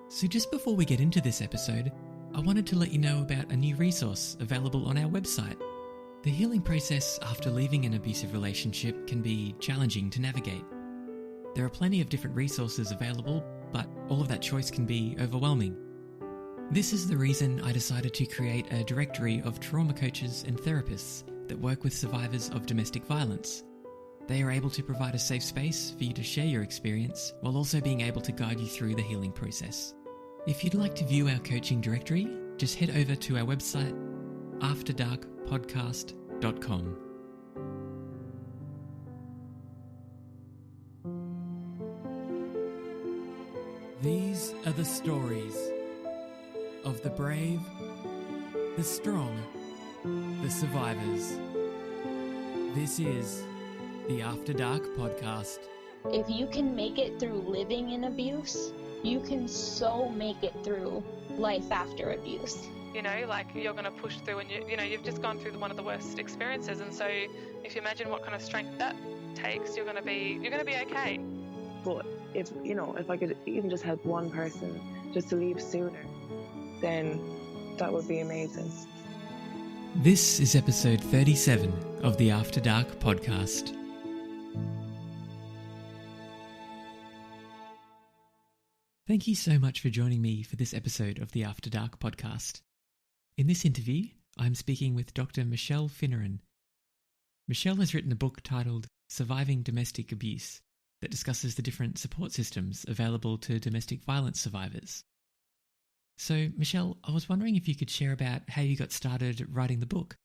So just before we get into this episode, I wanted to let you know about a new resource available on our website. The healing process after leaving an abusive relationship can be challenging to navigate. There are plenty of different resources available, but all of that choice can be overwhelming. This is the reason I decided to create a directory of trauma coaches and therapists that work with survivors of domestic violence. They are able to provide a safe space for you to share your experience while also being able to guide you through the healing process. If you'd like to view our coaching directory, just head over to our website, afterdarkpodcast.com. These are the stories of the brave, the strong, the survivors. This is the After Dark Podcast. If you can make it through living in abuse, you can so make it through life after abuse. You know, like you're going to push through, and you've just gone through one of the worst experiences, and so if you imagine what kind of strength that takes, you're going to be okay. But if I could even just help one person just to leave sooner, then that would be amazing. This is episode 37 of the After Dark Podcast. Thank you so much for joining me for this episode of the After Dark Podcast. In this interview, I'm speaking with Dr. Michele Finneran. Michele has written a book titled Surviving Domestic Abuse that discusses the different support systems available to domestic violence survivors. So, Michele, I was wondering if you could share about how you got started writing the book.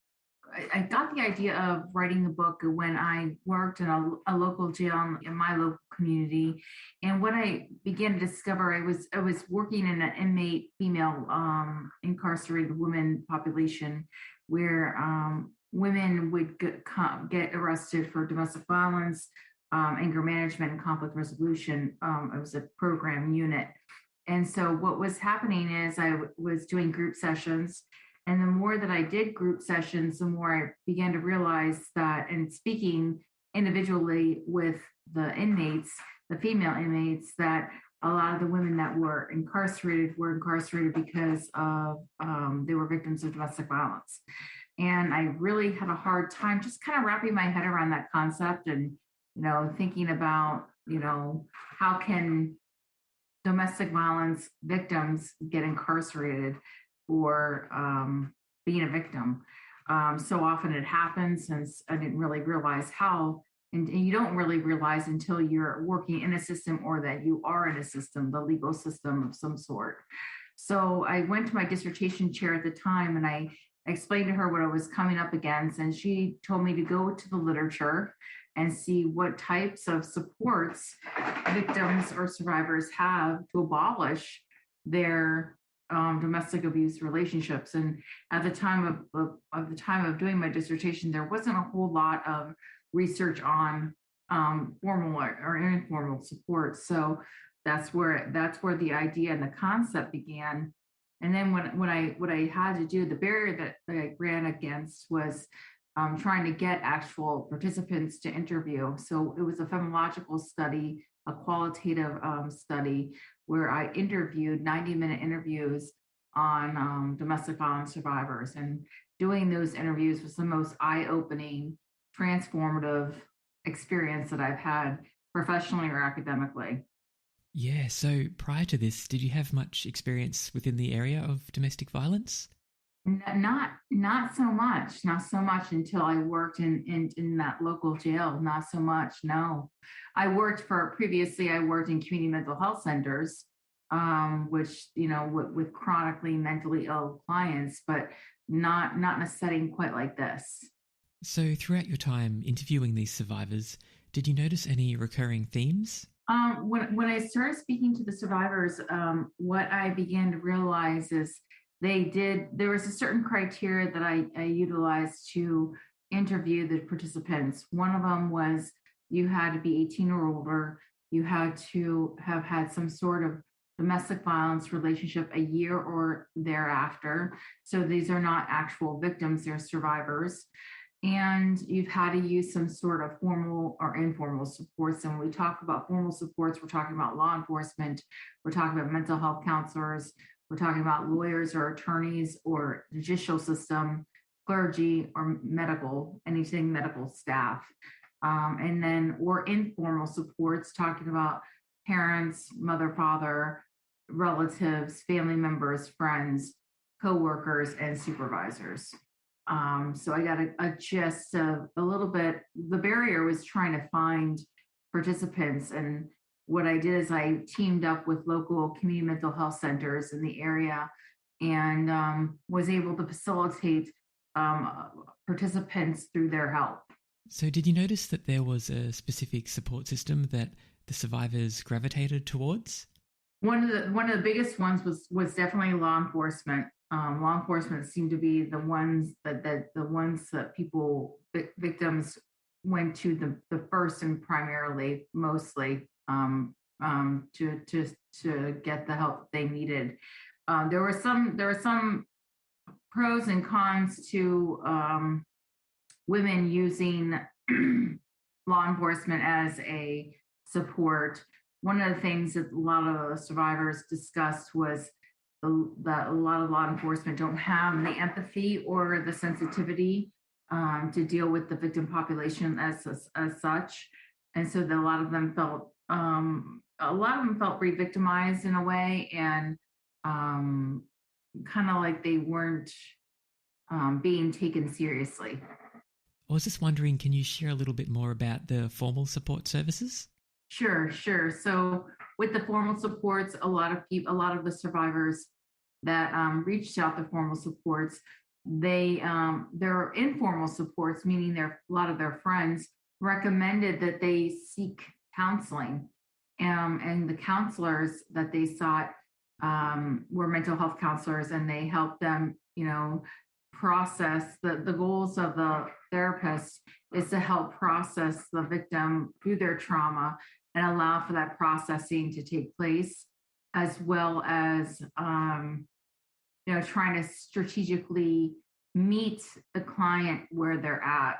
I got the idea of writing the book when I worked in a local jail in my local community. And what I began to discover, I was working in an inmate female incarcerated women population where women would get arrested for domestic violence, anger management, and conflict resolution. It was a program unit. And so what was happening is I was doing group sessions. And the more that I did group sessions, the more I began to realize that, and speaking individually with the inmates, the female inmates, that a lot of the women that were incarcerated because of they were victims of domestic violence. And I really had a hard time just kind of wrapping my head around that concept and, thinking about, how can domestic violence victims get incarcerated for being a victim. So often it happens, and I didn't really realize how, and you don't really realize until you're working in a system or that you are in a system, the legal system of some sort. So I went to my dissertation chair at the time and I explained to her what I was coming up against, and she told me to go to the literature and see what types of supports victims or survivors have to abolish their domestic abuse relationships. And at the time of doing my dissertation, there wasn't a whole lot of research on formal or informal support. So that's where the idea and the concept began. And then what I had to do, the barrier that I ran against was trying to get actual participants to interview. So it was a phenomenological study, a qualitative study, where I interviewed 90-minute interviews on domestic violence survivors. And doing those interviews was the most eye-opening, transformative experience that I've had professionally or academically. Yeah, so prior to this, did you have much experience within the area of domestic violence? Not so much until I worked in that local jail. Not so much, no. Previously I worked in community mental health centers, which, with chronically mentally ill clients, but not in a setting quite like this. So throughout your time interviewing these survivors, did you notice any recurring themes? When I started speaking to the survivors, what I began to realize is there was a certain criteria that I utilized to interview the participants. One of them was you had to be 18 or older. You had to have had some sort of domestic violence relationship a year or thereafter. So these are not actual victims, they're survivors. and you've had to use some sort of formal or informal supports. And when we talk about formal supports, we're talking about law enforcement, we're talking about mental health counselors, we're talking about lawyers or attorneys or judicial system, clergy or medical, anything medical staff. And then or informal supports, talking about parents, mother, father, relatives, family members, friends, coworkers, and supervisors. So I got a gist of a little bit. The barrier was trying to find participants. And what I did is I teamed up with local community mental health centers in the area and was able to facilitate participants through their help. So did you notice that there was a specific support system that the survivors gravitated towards? One of the biggest ones was definitely law enforcement. Law enforcement seemed to be the ones that victims went to the first and primarily mostly to get the help they needed. There were some pros and cons to women using law enforcement as a support. One of the things that a lot of the survivors discussed was that a lot of law enforcement don't have the empathy or the sensitivity to deal with the victim population as such, and so that a lot of them felt re-victimized in a way, and kind of like they weren't being taken seriously. I was just wondering, can you share a little bit more about the formal support services? Sure. So with the formal supports, a lot of the survivors that reached out to formal supports, their informal supports, meaning a lot of their friends recommended that they seek counseling, and the counselors that they sought were mental health counselors, and they helped them, process the goals of the therapist is to help process the victim through their trauma and allow for that processing to take place, as well as trying to strategically meet the client where they're at.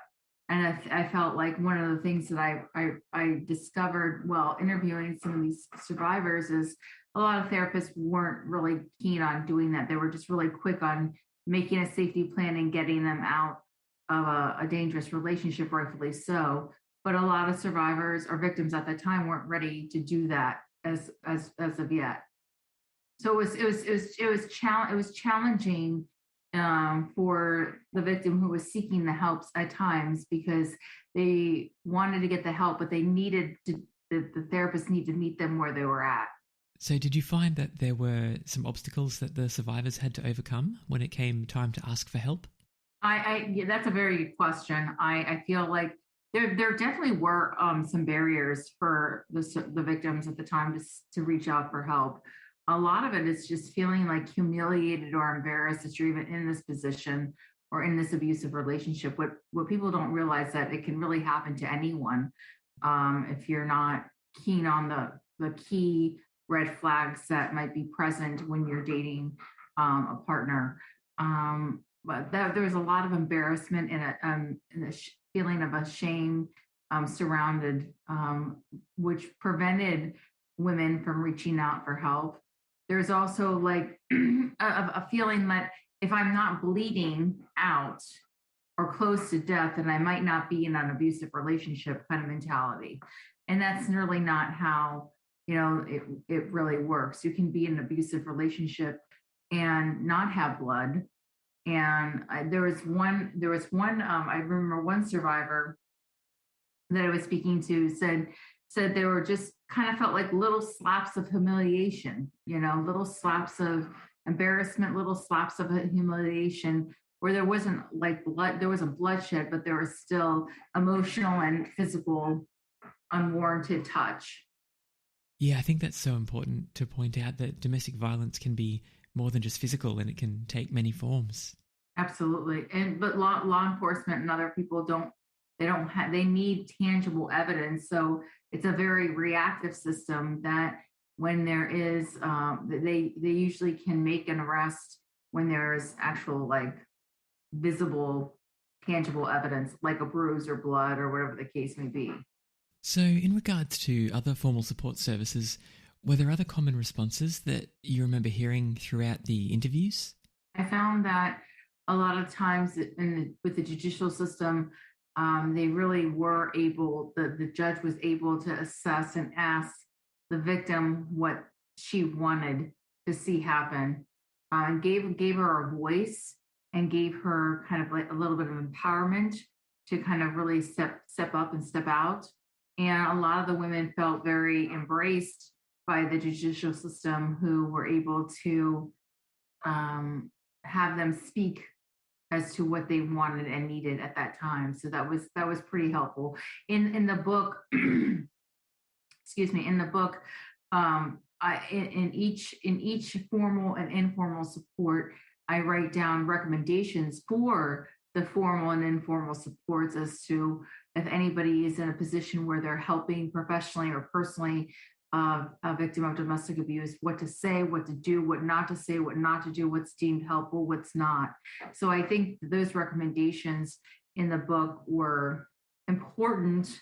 And I felt like one of the things that I discovered while interviewing some of these survivors is a lot of therapists weren't really keen on doing that. They were just really quick on making a safety plan and getting them out of a dangerous relationship, rightfully so. But a lot of survivors or victims at the time weren't ready to do that as of yet. So it was challenging for the victim who was seeking the help at times, because they wanted to get the help, but they needed the therapist needed to meet them where they were at. So did you find that there were some obstacles that the survivors had to overcome when it came time to ask for help? Yeah, that's a very good question. I feel like there definitely were some barriers for the victims at the time to reach out for help. A lot of it is just feeling like humiliated or embarrassed that you're even in this position or in this abusive relationship. What people don't realize that it can really happen to anyone if you're not keen on the key red flags that might be present when you're dating a partner. But there was a lot of embarrassment and a feeling of a shame surrounded, which prevented women from reaching out for help. There's also like a feeling that if I'm not bleeding out or close to death, then I might not be in an abusive relationship kind of mentality. And that's really not how it really works. You can be in an abusive relationship and not have blood. And there was one. I remember one survivor that I was speaking to said they were just kind of felt like little slaps of humiliation, little slaps of embarrassment, little slaps of humiliation, where there wasn't like blood, there wasn't bloodshed, but there was still emotional and physical unwarranted touch. Yeah, I think that's so important to point out that domestic violence can be more than just physical, and it can take many forms. Absolutely. But law enforcement and other people they need tangible evidence. So it's a very reactive system that when there is, they usually can make an arrest when there's actual like visible tangible evidence like a bruise or blood or whatever the case may be. So, in regards to other formal support services, were there other common responses that you remember hearing throughout the interviews? I found that a lot of times with the judicial system, they really were able, the judge was able to assess and ask the victim what she wanted to see happen, and gave her a voice and gave her kind of like a little bit of empowerment to kind of really step up and step out. And a lot of the women felt very embraced by the judicial system, who were able to have them speak as to what they wanted and needed at that time. So that was pretty helpful. In the book, excuse me, in the book, in each formal and informal support, I write down recommendations for the formal and informal supports as to if anybody is in a position where they're helping professionally or personally a victim of domestic abuse, what to say, what to do, what not to say, what not to do, what's deemed helpful, what's not. So I think those recommendations in the book were important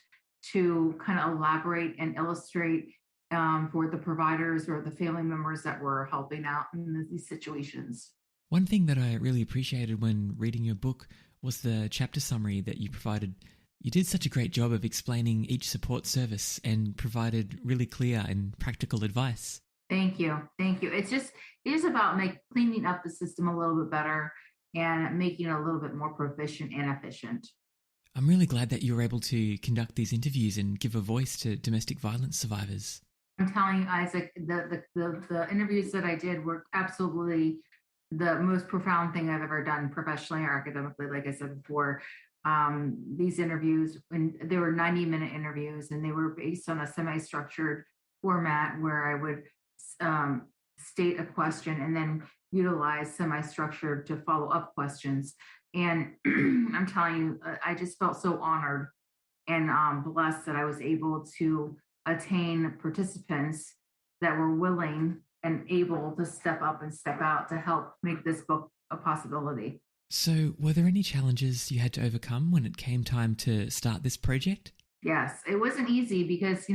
to kind of elaborate and illustrate for the providers or the family members that were helping out in these situations. One thing that I really appreciated when reading your book was the chapter summary that you provided. You did such a great job of explaining each support service and provided really clear and practical advice. Thank you. Thank you. It is about cleaning up the system a little bit better and making it a little bit more proficient and efficient. I'm really glad that you were able to conduct these interviews and give a voice to domestic violence survivors. I'm telling you, Isaac, the interviews that I did were absolutely the most profound thing I've ever done professionally or academically. Like I said before, these interviews, and they were 90-minute interviews, and they were based on a semi-structured format where I would state a question and then utilize semi-structured to follow up questions. And I'm telling you, I just felt so honored and blessed that I was able to attain participants that were willing and able to step up and step out to help make this book a possibility. So, were there any challenges you had to overcome when it came time to start this project? Yes, it wasn't easy because,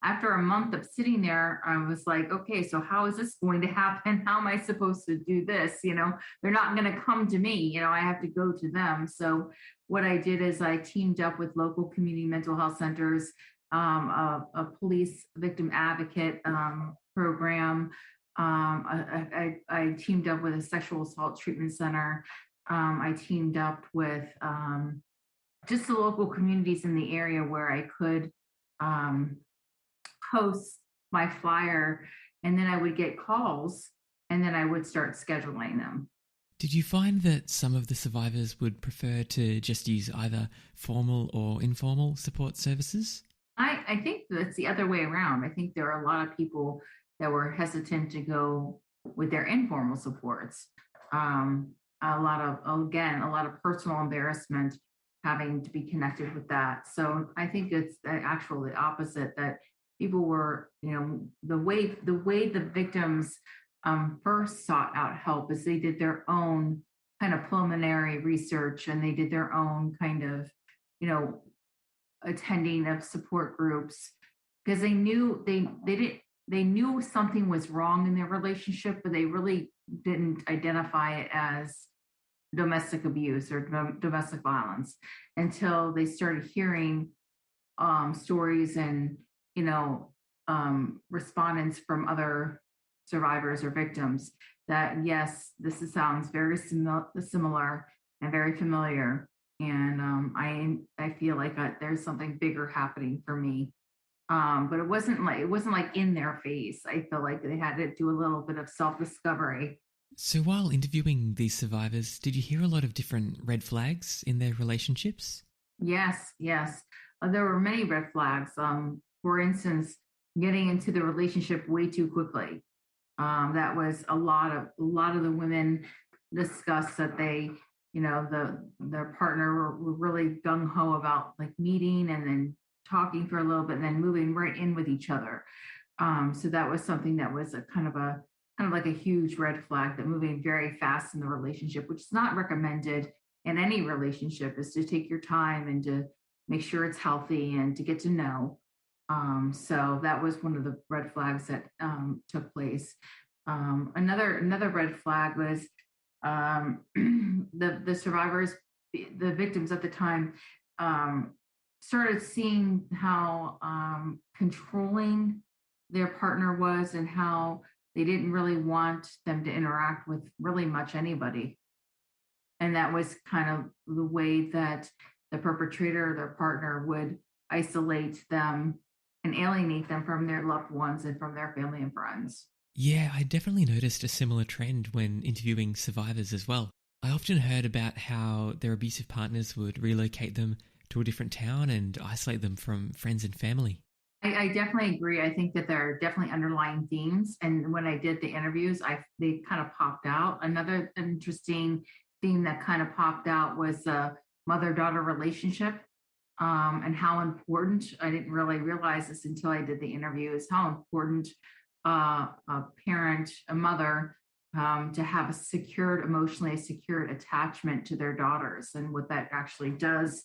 after a month of sitting there, I was like, okay, so how is this going to happen? How am I supposed to do this? They're not going to come to me, I have to go to them. So what I did is I teamed up with local community mental health centers, a police victim advocate program. I teamed up with a sexual assault treatment center. I teamed up with just the local communities in the area where I could post my flyer, and then I would get calls, and then I would start scheduling them. Did you find that some of the survivors would prefer to just use either formal or informal support services? I think that's the other way around. I think there are a lot of people that were hesitant to go with their informal supports. A lot of personal embarrassment having to be connected with that. So I think it's actually the opposite, that people were, the way the victims first sought out help is they did their own kind of preliminary research, and they did their own kind of, attending of support groups, because they knew they knew something was wrong in their relationship, but they really didn't identify it as domestic abuse or domestic violence until they started hearing stories and respondents from other survivors or victims that, yes, sounds very similar and very familiar, and I feel like there's something bigger happening for me. But it wasn't like in their face. I feel like they had to do a little bit of self-discovery. So while interviewing these survivors, did you hear a lot of different red flags in their relationships? Yes. There were many red flags. For instance, getting into the relationship way too quickly. That was a lot of the women discussed that they, their partner were really gung ho about like meeting and then talking for a little bit and then moving right in with each other. So that was something that was a kind of like a huge red flag, that moving very fast in the relationship, which is not recommended in any relationship is to take your time and to make sure it's healthy and to get to know. So that was one of the red flags that took place. Another red flag was the survivors, the victims at the time, started seeing how controlling their partner was and how they didn't really want them to interact with really much anybody. And that was kind of the way that the perpetrator, their partner, would isolate them and alienate them from their loved ones and from their family and friends. Yeah, I definitely noticed a similar trend when interviewing survivors as well. I often heard about how their abusive partners would relocate them to a different town and isolate them from friends and family. I definitely agree. I think that there are definitely underlying themes. And when I did the interviews, they kind of popped out. Another interesting theme that kind of popped out was the mother-daughter relationship, and how important, I didn't really realize this until I did the interviews, how important a parent, a mother, to have emotionally secured attachment to their daughters, and what that actually does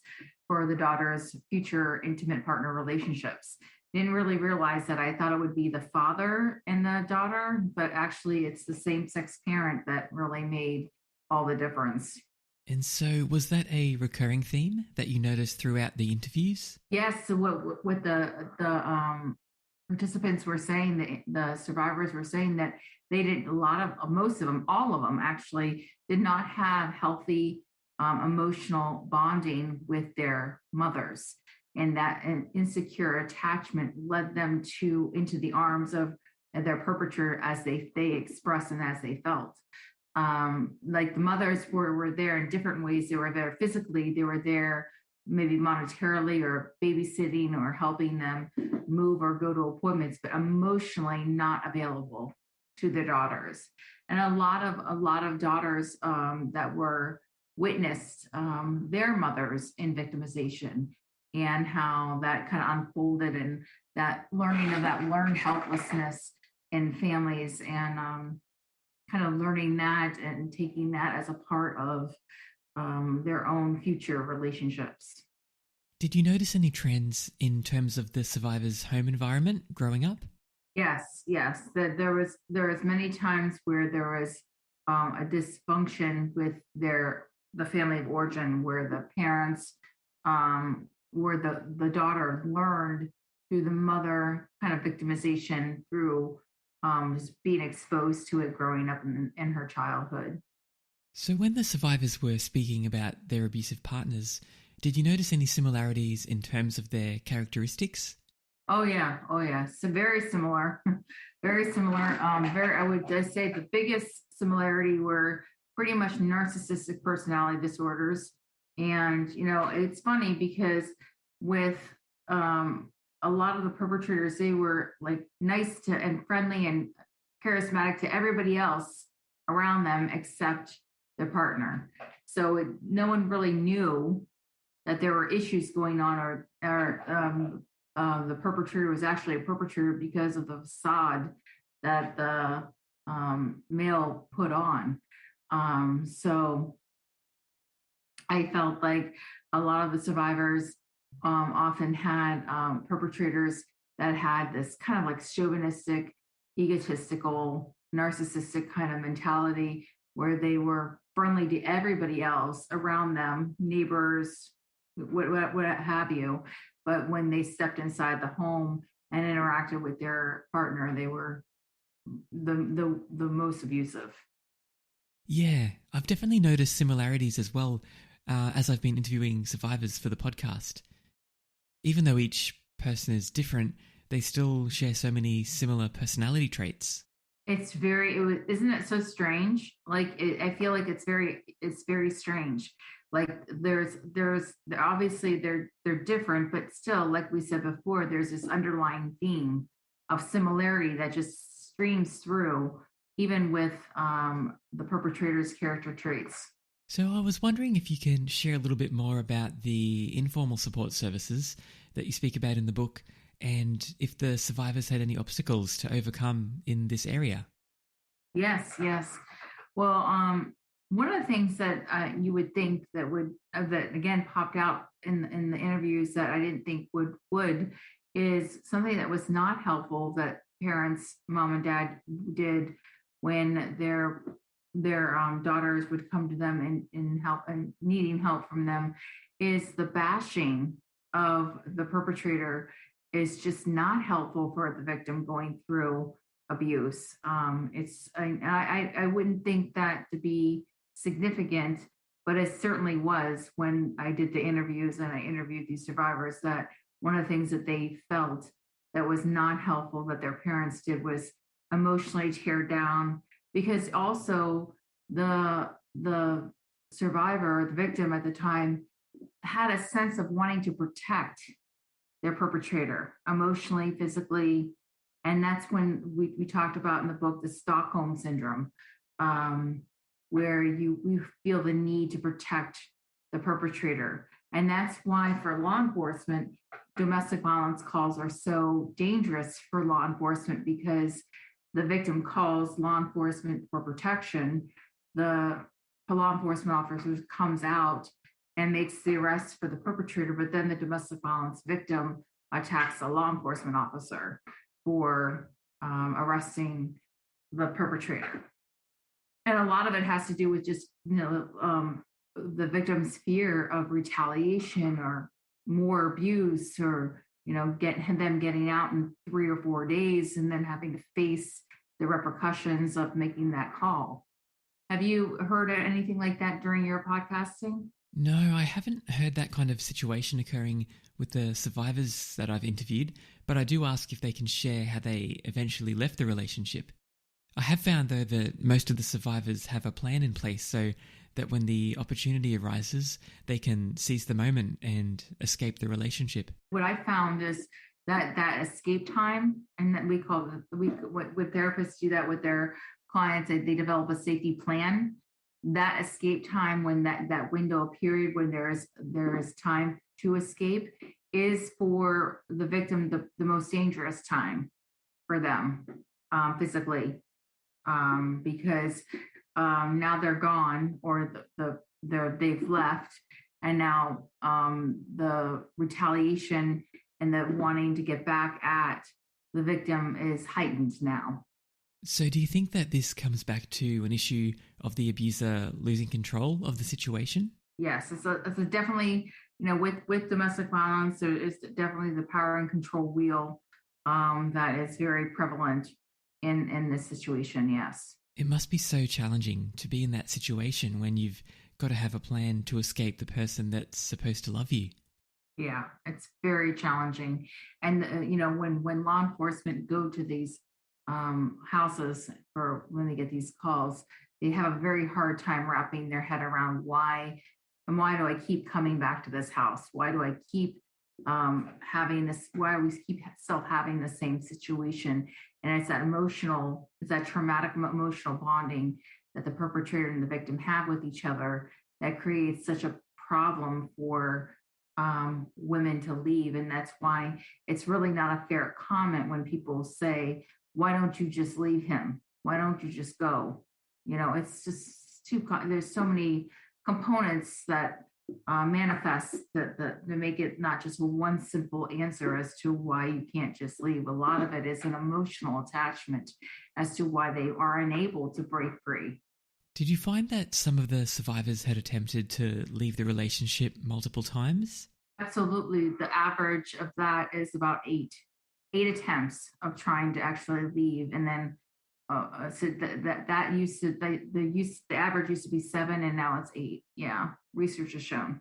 for the daughter's future intimate partner relationships. Didn't really realize that. I thought it would be the father and the daughter, but actually it's the same-sex parent that really made all the difference. And so was that a recurring theme that you noticed throughout the interviews? Yes. So what the participants were saying, the survivors were saying that they did most of them, all of them actually did not have healthy emotional bonding with their mothers. And that an insecure attachment led them into the arms of their perpetrator as they expressed and as they felt. Like the mothers were there in different ways. They were there physically, they were there maybe monetarily or babysitting or helping them move or go to appointments, but emotionally not available to their daughters. And a lot of daughters that were witnessed their mothers in victimization, and how that kind of unfolded, and that learning of that learned helplessness in families, and kind of learning that and taking that as a part of their own future relationships. Did you notice any trends in terms of the survivors' home environment growing up? Yes. There was many times where there was a dysfunction with the family of origin, where the parents, where the daughter learned through the mother kind of victimization through just being exposed to it growing up in her childhood. So when the survivors were speaking about their abusive partners, did you notice any similarities in terms of their characteristics? Oh yeah. So very similar, very similar. I would just say the biggest similarity were pretty much narcissistic personality disorders. And, it's funny because with a lot of the perpetrators, they were like nice to and friendly and charismatic to everybody else around them except their partner. So no one really knew that there were issues going on, or the perpetrator was actually a perpetrator because of the facade that the male put on. So I felt like a lot of the survivors often had perpetrators that had this kind of like chauvinistic, egotistical, narcissistic kind of mentality, where they were friendly to everybody else around them, neighbors, what have you. But when they stepped inside the home and interacted with their partner, they were the most abusive. Yeah, I've definitely noticed similarities as well as I've been interviewing survivors for the podcast. Even though each person is different, they still share so many similar personality traits. Isn't it so strange? Like, I feel like it's very strange. Like there's obviously they're different, but still, like we said before, there's this underlying theme of similarity that just streams through, even with the perpetrator's character traits. So I was wondering if you can share a little bit more about the informal support services that you speak about in the book, and if the survivors had any obstacles to overcome in this area. Yes. Well, One of the things that you would think that would that again popped out in the interviews that I didn't think would is something that was not helpful that parents, mom and dad, did when their daughters would come to them and help and needing help from them is the bashing of the perpetrator is just not helpful for the victim going through abuse. I wouldn't think that to be significant, but it certainly was when I did the interviews and I interviewed these survivors that one of the things that they felt that was not helpful that their parents did was emotionally tear down because also the survivor, the victim at the time, had a sense of wanting to protect their perpetrator emotionally, physically. And that's when we talked about in the book the Stockholm syndrome, where you feel the need to protect the perpetrator. And that's why for law enforcement, domestic violence calls are so dangerous for law enforcement because the victim calls law enforcement for protection. The law enforcement officer comes out and makes the arrest for the perpetrator, but then the domestic violence victim attacks a law enforcement officer for arresting the perpetrator. And a lot of it has to do with just, the victim's fear of retaliation or more abuse or, them getting out in 3 or 4 days and then having to face the repercussions of making that call. Have you heard anything like that during your podcasting? No, I haven't heard that kind of situation occurring with the survivors that I've interviewed, but I do ask if they can share how they eventually left the relationship. I have found, though, that most of the survivors have a plan in place so that when the opportunity arises, they can seize the moment and escape the relationship. What I found is that escape time, and that what therapists do that with their clients, they develop a safety plan. That escape time, when that window period when there is time to escape, is for the victim the most dangerous time for them physically, because now they're gone or they've left, and now the retaliation and the wanting to get back at the victim is heightened now. So do you think that this comes back to an issue of the abuser losing control of the situation? Yes, it's a definitely, with domestic violence, there is definitely the power and control wheel that is very prevalent in this situation, yes. It must be so challenging to be in that situation when you've got to have a plan to escape the person that's supposed to love you. Yeah, it's very challenging. And, when law enforcement go to these houses for when they get these calls, they have a very hard time wrapping their head around why do I keep coming back to this house? Why do I keep having this? Why do we keep still having the same situation? And it's that traumatic emotional bonding that the perpetrator and the victim have with each other that creates such a problem for women to leave. And that's why it's really not a fair comment when people say, why don't you just leave him? Why don't you just go? It's just there's so many components that manifest that make it not just one simple answer as to why you can't just leave. A lot of it is an emotional attachment as to why they are unable to break free. Did you find that some of the survivors had attempted to leave the relationship multiple times? Absolutely. The average of that is about eight attempts of trying to actually leave, and then so the average used to be 7, and now it's 8. Yeah, research has shown.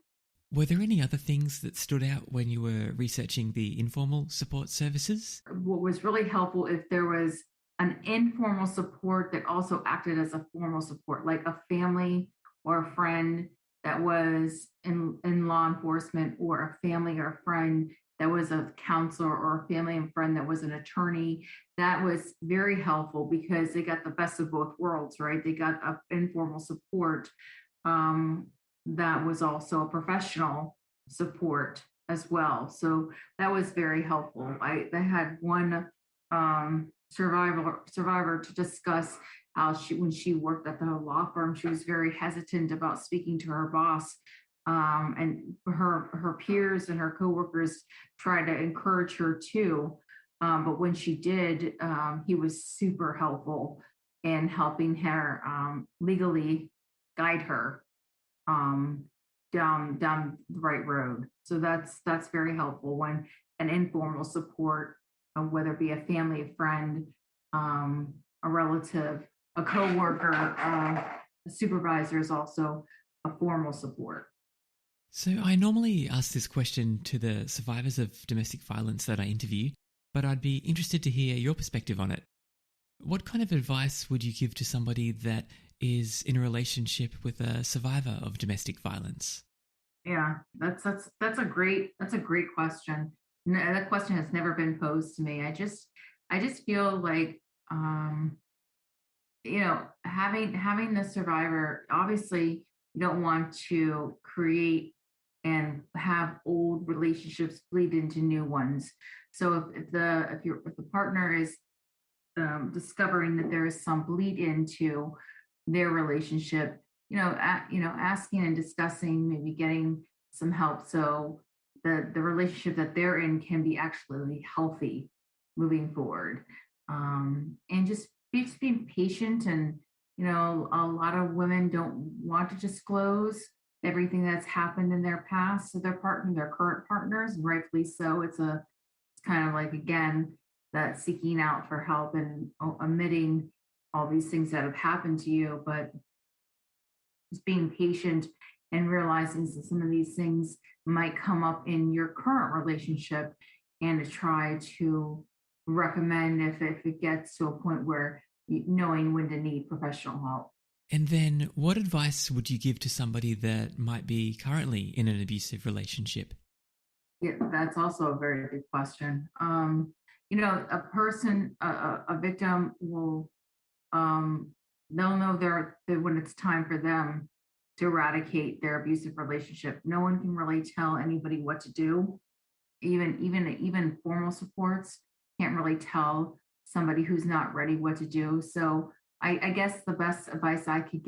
Were there any other things that stood out when you were researching the informal support services? What was really helpful if there was an informal support that also acted as a formal support, like a family or a friend that was in law enforcement, or a family or a friend that was a counselor, or a family and friend that was an attorney. That was very helpful because they got the best of both worlds, right? They got an informal support that was also a professional support as well. So that was very helpful. I had one survivor to discuss how when she worked at the law firm, she was very hesitant about speaking to her boss. And her peers and her coworkers tried to encourage her too. But when she did, he was super helpful in helping her legally guide her down the right road. So that's very helpful when an informal support, whether it be a family, a friend, a relative, a coworker, a supervisor is also a formal support. So I normally ask this question to the survivors of domestic violence that I interview, but I'd be interested to hear your perspective on it. What kind of advice would you give to somebody that is in a relationship with a survivor of domestic violence? Yeah, that's a great question. No, that question has never been posed to me. I just feel like having the survivor, obviously you don't want to create and have old relationships bleed into new ones. So if the partner is discovering that there is some bleed into their relationship, asking and discussing, maybe getting some help so the relationship that they're in can be actually healthy moving forward. And just being patient. And a lot of women don't want to disclose everything that's happened in their past to their current partners, and rightfully so. It's kind of like, again, that seeking out for help and omitting all these things that have happened to you, but just being patient and realizing that some of these things might come up in your current relationship, and to try to recommend if it gets to a point where knowing when to need professional help. And then what advice would you give to somebody that might be currently in an abusive relationship? Yeah, that's also a very good question. A person, a victim will, they'll know that when it's time for them to eradicate their abusive relationship. No one can really tell anybody what to do. Even formal supports can't really tell somebody who's not ready what to do. So I guess the best advice I could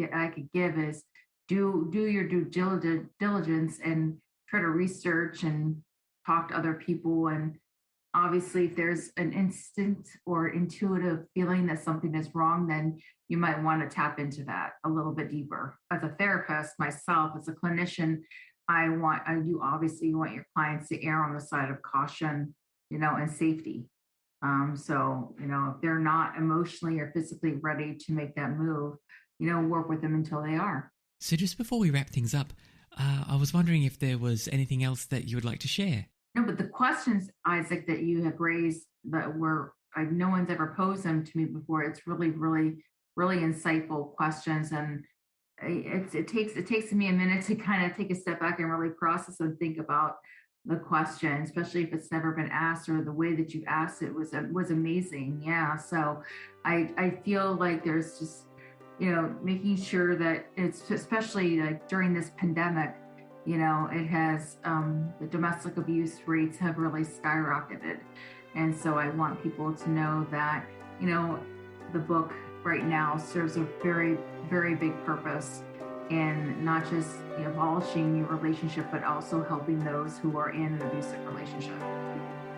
give is do your due diligence and try to research and talk to other people. And obviously, if there's an instant or intuitive feeling that something is wrong, then you might want to tap into that a little bit deeper. As a therapist myself, as a clinician, you obviously want your clients to err on the side of caution, and safety. So, if they're not emotionally or physically ready to make that move, work with them until they are. So just before we wrap things up, I was wondering if there was anything else that you would like to share. No, but the questions, Isaac, that you have raised that no one's ever posed them to me before. It's really, really, really insightful questions. And it takes me a minute to kind of take a step back and really process and think about the question, especially if it's never been asked, or the way that you asked it was amazing. Yeah. So I feel like there's just, making sure that it's, especially like during this pandemic, it has, the domestic abuse rates have really skyrocketed. And so I want people to know that, the book right now serves a very, very big purpose in not just abolishing your relationship, but also helping those who are in an abusive relationship.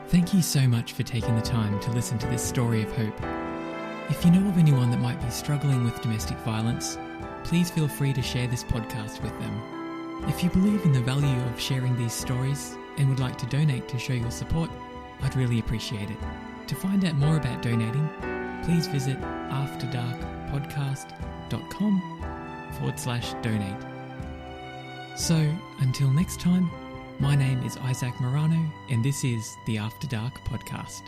Thank you so much for taking the time to listen to this story of hope. If you know of anyone that might be struggling with domestic violence, please feel free to share this podcast with them. If you believe in the value of sharing these stories and would like to donate to show your support, I'd really appreciate it. To find out more about donating, please visit afterdarkpodcast.com/donate. So, until next time, my name is Isaac Morano, and this is the After Dark Podcast.